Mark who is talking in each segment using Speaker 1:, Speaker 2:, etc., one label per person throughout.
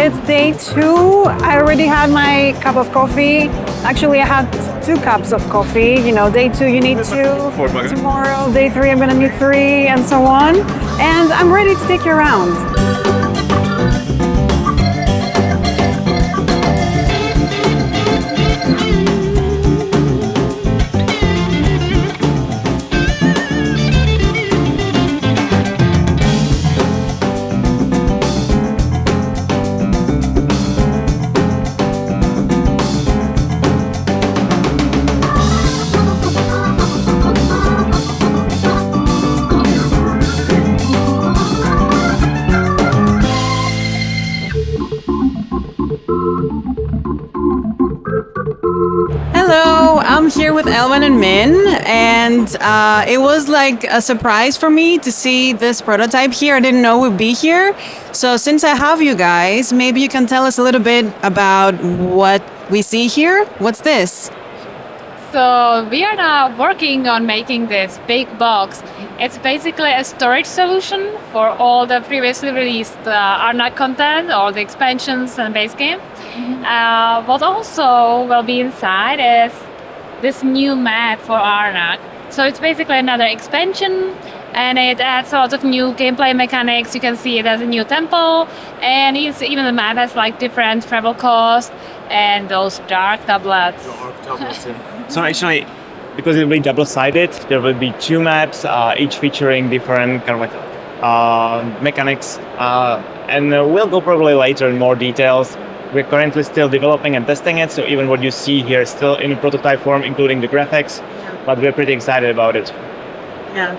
Speaker 1: It's day 2. I already had my cup of coffee. Actually, I had 2 cups of coffee. You know, day 2 you need 2. Tomorrow, day 3, I'm gonna need 3, and so on. And I'm ready to take you around. Hello, I'm here with Elwen and Min, and it was like a surprise for me to see this prototype here. I didn't know we'd be here. So since I have you guys, maybe you can tell us a little bit about what we see here. What's this?
Speaker 2: So we are now working on making this big box. It's basically a storage solution for all the previously released Arnak content, all the expansions and base game. What also will be inside is this new map for Arnak. So it's basically another expansion, and it adds a lot of new gameplay mechanics. You can see it as a new temple, and even the map has like different travel costs and those dark tablets.
Speaker 3: So actually, because it will be double-sided, there will be 2 maps, each featuring different kind of like mechanics, and we'll go probably later in more details. We're currently still developing and testing it, so even what you see here is still in prototype form, including the graphics, but we're pretty excited about it.
Speaker 1: Yeah.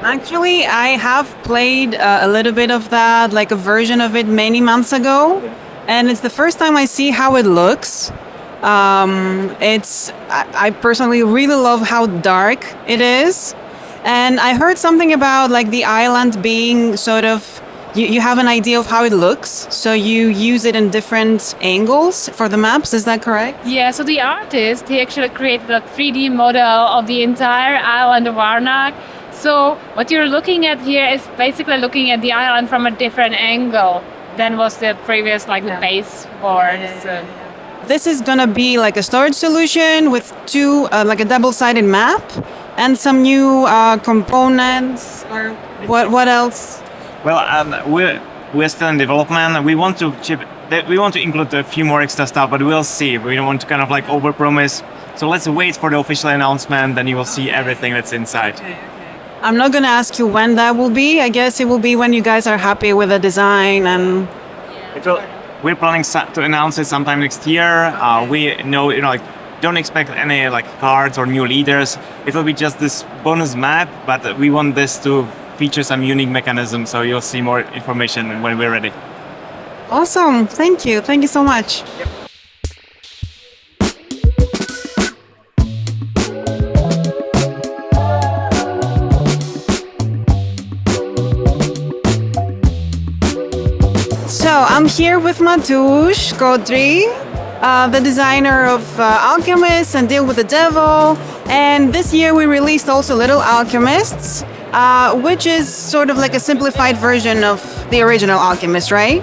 Speaker 1: Actually, I have played a little bit of that, like a version of it many months ago, and it's the first time I see how it looks. I personally really love how dark it is, and I heard something about like the island being sort of, you have an idea of how it looks, so you use it in different angles for the maps, is that correct?
Speaker 2: Yeah, so the artist, he actually created a 3D model of the entire island of Arnak. So what you're looking at here is basically looking at the island from a different angle than was the previous like the base boards.
Speaker 1: This is gonna be like a storage solution with 2, like a double-sided map and some new components, or what else?
Speaker 3: Well, we're still in development. We want to include a few more extra stuff, but we'll see. We don't want to kind of like overpromise. So let's wait for the official announcement, then you will see everything that's inside.
Speaker 1: Okay. I'm not gonna ask you when that will be. I guess it will be when you guys are happy with the design and.
Speaker 3: We're planning to announce it sometime next year. We know, like, don't expect any like cards or new leaders. It will be just this bonus map, but we want this to feature some unique mechanisms, so you'll see more information when we're ready.
Speaker 1: Awesome, thank you so much.
Speaker 3: Yep.
Speaker 1: So I'm here with Mateusz Kodry, the designer of Alchemists and Deal with the Devil, and this year we released also Little Alchemists, which is sort of like a simplified version of the original Alchemist, right?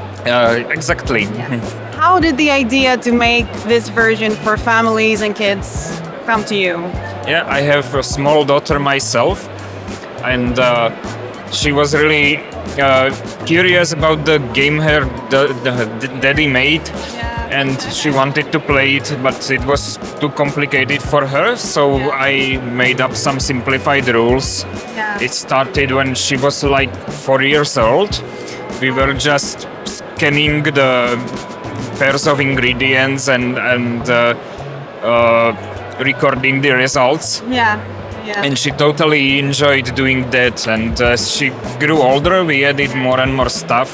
Speaker 4: Exactly.
Speaker 1: Yes. How did the idea to make this version for families and kids come to you?
Speaker 4: Yeah, I have a small daughter myself, and she was really curious about the game her daddy made, and she wanted to play it, but it was too complicated for her, so I made up some simplified rules. It started when she was like 4 years old. We were just scanning the pairs of ingredients and recording the results.
Speaker 1: Yeah.
Speaker 4: and she totally enjoyed doing that. And as she grew older, we added more and more stuff.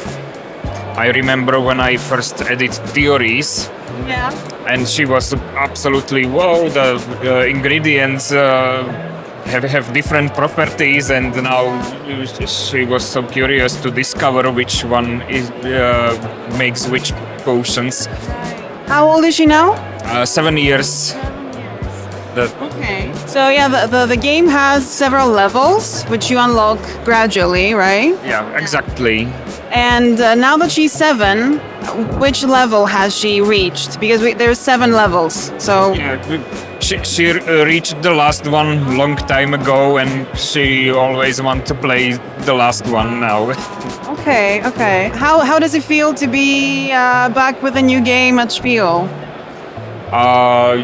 Speaker 4: I remember when I first added theories,
Speaker 1: Yeah.
Speaker 4: and she was absolutely wow. The ingredients have different properties, and now she was so curious to discover which one makes which potions.
Speaker 1: How old is she now?
Speaker 4: 7 years.
Speaker 1: Okay. So yeah, the game has several levels, which you unlock gradually, right?
Speaker 4: Yeah, exactly.
Speaker 1: And now that she's 7, which level has she reached? Because there's 7 levels. So
Speaker 4: Yeah, she reached the last one long time ago, and she always wants to play the last one now.
Speaker 1: okay. How does it feel to be back with a new game at Spiel?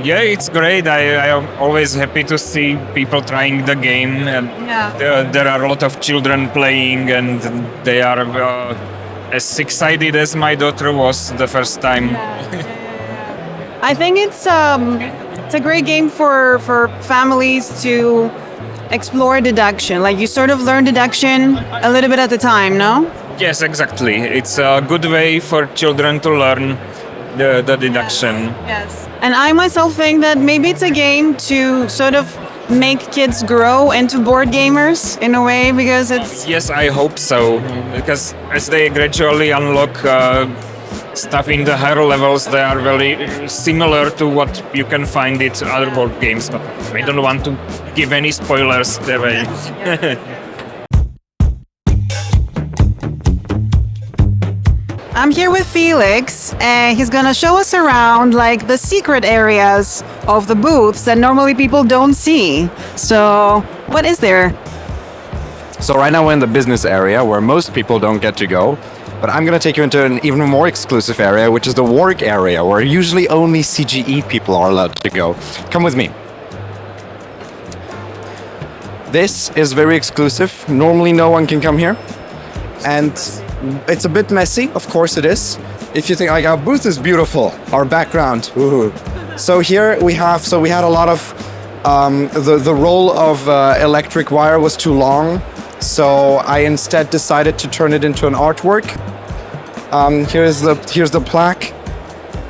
Speaker 4: Yeah, it's great. I am always happy to see people trying the game, and
Speaker 1: Yeah.
Speaker 4: there are a lot of children playing, and they are as excited as my daughter was the first time.
Speaker 1: I think it's a great game for families to explore deduction. Like you sort of learn deduction a little bit at a time, no?
Speaker 4: Yes, exactly. It's a good way for children to learn the deduction.
Speaker 1: Yes. And I myself think that maybe it's a game to sort of make kids grow into board gamers in a way, because it's
Speaker 4: Yes, I hope so. Because as they gradually unlock stuff in the higher levels, they are very similar to what you can find in other board games. But I don't want to give any spoilers their way.
Speaker 1: I'm here with Felix, and he's gonna show us around like the secret areas of the booths that normally people don't see. So, what is there?
Speaker 5: So right now we're in the business area where most people don't get to go, but I'm gonna take you into an even more exclusive area, which is the work area, where usually only CGE people are allowed to go. Come with me. This is very exclusive. Normally no one can come here. And it's a bit messy, of course it is. If you think like our booth is beautiful, our background. Woohoo. So here we had a lot of the roll of electric wire was too long, so I instead decided to turn it into an artwork. Here's the plaque,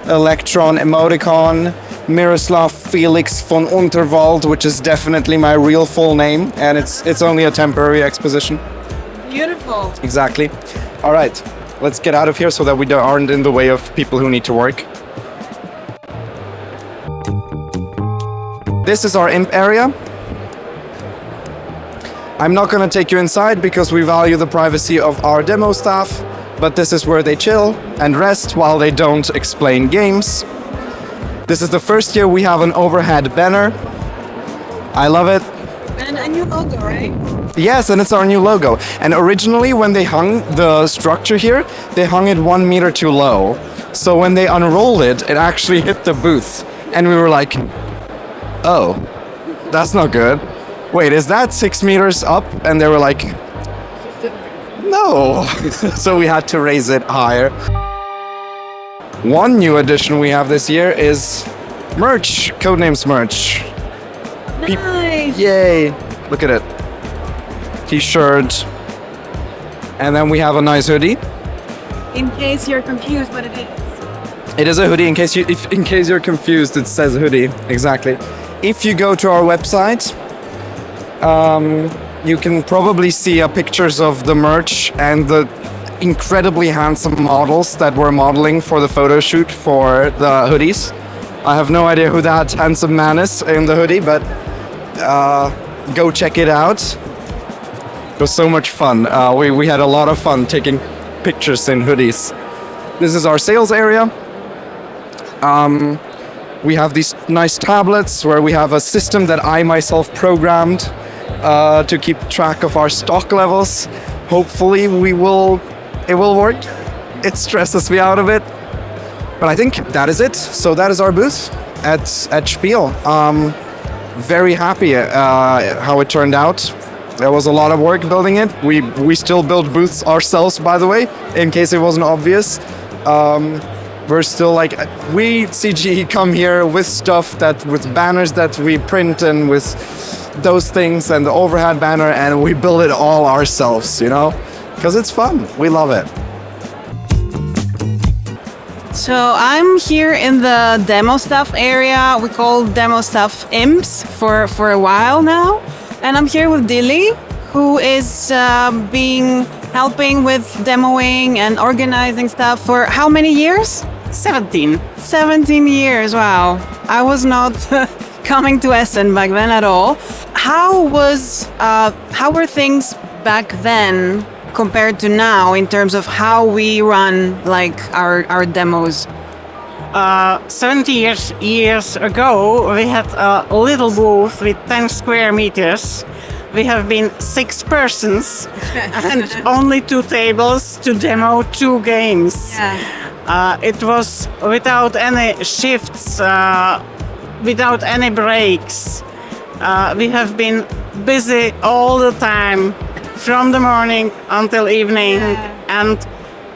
Speaker 5: Electron emoticon, Miroslav Felix von Unterwald, which is definitely my real full name, and it's only a temporary exposition.
Speaker 1: Beautiful.
Speaker 5: Exactly. All right, let's get out of here so that we aren't in the way of people who need to work. This is our imp area. I'm not going to take you inside because we value the privacy of our demo staff, but this is where they chill and rest while they don't explain games. This is the first year we have an overhead banner. I love it.
Speaker 1: And a new logo, right?
Speaker 5: Yes, and it's our new logo. And originally, when they hung the structure here, they hung it 1 meter too low. So when they unrolled it, it actually hit the booth. And we were like, oh, that's not good. Wait, is that 6 meters up? And they were like, no. So we had to raise it higher. One new addition we have this year is merch, Codenames merch.
Speaker 1: Nice.
Speaker 5: Yay! Look at it. T-shirt. And then we have a nice hoodie.
Speaker 1: In case you're confused what it is.
Speaker 5: It is a hoodie. In case you're confused, it says hoodie. Exactly. If you go to our website, you can probably see pictures of the merch and the incredibly handsome models that we're modeling for the photo shoot for the hoodies. I have no idea who that handsome man is in the hoodie, but go check it out. It was so much fun. We had a lot of fun taking pictures in hoodies. This is our sales area. We have these nice tablets where we have a system that I myself programmed to keep track of our stock levels. Hopefully it will work. It stresses me out a bit. But I think that is it. So that is our booth at Spiel. Very happy how it turned out. There was a lot of work building it. We still build booths ourselves, by the way, in case it wasn't obvious. We're still like, we CGE come here with stuff with banners that we print and with those things and the overhead banner, and we build it all ourselves, you know, because it's fun. We love it.
Speaker 1: So I'm here in the demo stuff area. We call demo stuff imps for a while now. And I'm here with Dilly, who is helping with demoing and organizing stuff for how many years?
Speaker 6: 17.
Speaker 1: 17 years, wow. I was not coming to Essen back then at all. How were things back then compared to now in terms of how we run like our demos?
Speaker 6: 70 years ago, we had a little booth with 10 square meters. We have been 6 persons and only 2 tables to demo 2 games.
Speaker 1: Yeah.
Speaker 6: It was without any shifts, without any breaks. We have been busy all the time, from the morning until evening, and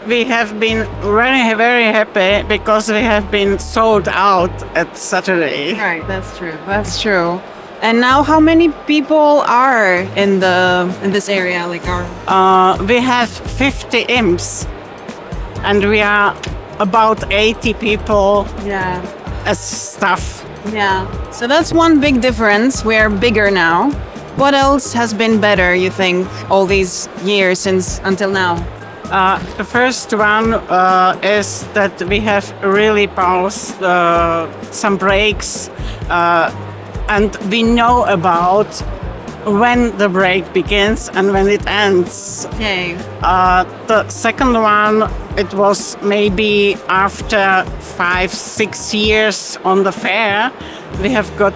Speaker 6: we have been very, very happy because we have been sold out at Saturday.
Speaker 1: Right, that's true. That's true. And now, how many people are in this area? Like
Speaker 6: We have 50 imps, and we are about 80 people as staff.
Speaker 1: Yeah. So that's one big difference. We're bigger now. What else has been better, you think, all these years until now?
Speaker 6: The first one is that we have really paused some breaks, and we know about when the break begins and when it ends.
Speaker 1: Okay.
Speaker 6: The second one, it was maybe after 5-6 years on the fair, we have got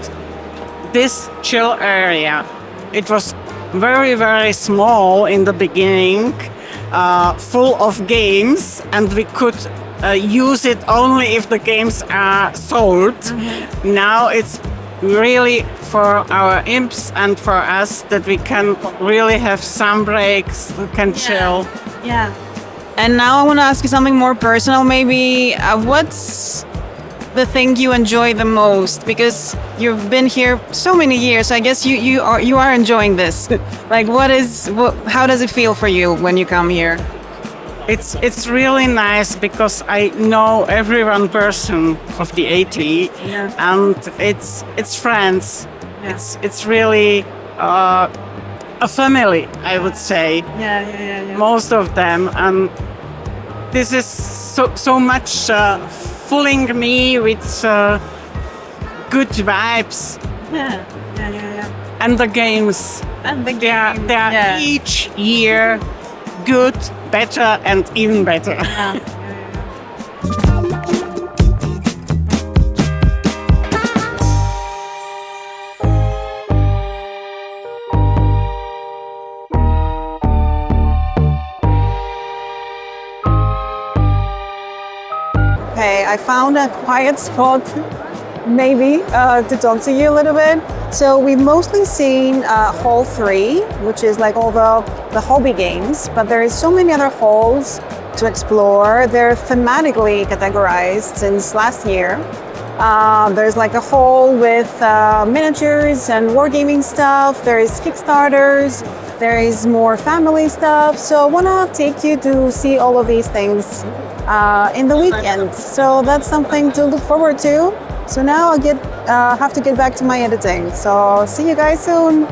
Speaker 6: this chill area. It was very, very small in the beginning, full of games, and we could use it only if the games are sold. Mm-hmm. Now it's really for our imps and for us that we can really have some breaks, we can chill.
Speaker 1: Yeah. And now I want to ask you something more personal, maybe. What's the thing you enjoy the most? Because you've been here so many years, so I guess you are enjoying this. Like, how does it feel for you when you come here?
Speaker 6: It's really nice because I know every one person of the 80, and it's friends.
Speaker 1: Yeah.
Speaker 6: It's really a family, I would say.
Speaker 1: Yeah.
Speaker 6: Most of them, and this is so much filling me with good vibes.
Speaker 1: Yeah.
Speaker 6: And the games. They are each year good, better, and even better.
Speaker 1: Okay, I found a quiet spot, maybe, to talk to you a little bit. So we've mostly seen Hall 3, which is like all the hobby games, but there is so many other halls to explore. They're thematically categorized since last year. There's like a hall with miniatures and wargaming stuff. There is Kickstarters. There is more family stuff. So I want to take you to see all of these things in the weekend. So that's something to look forward to. So now I have to get back to my editing. So see you guys soon.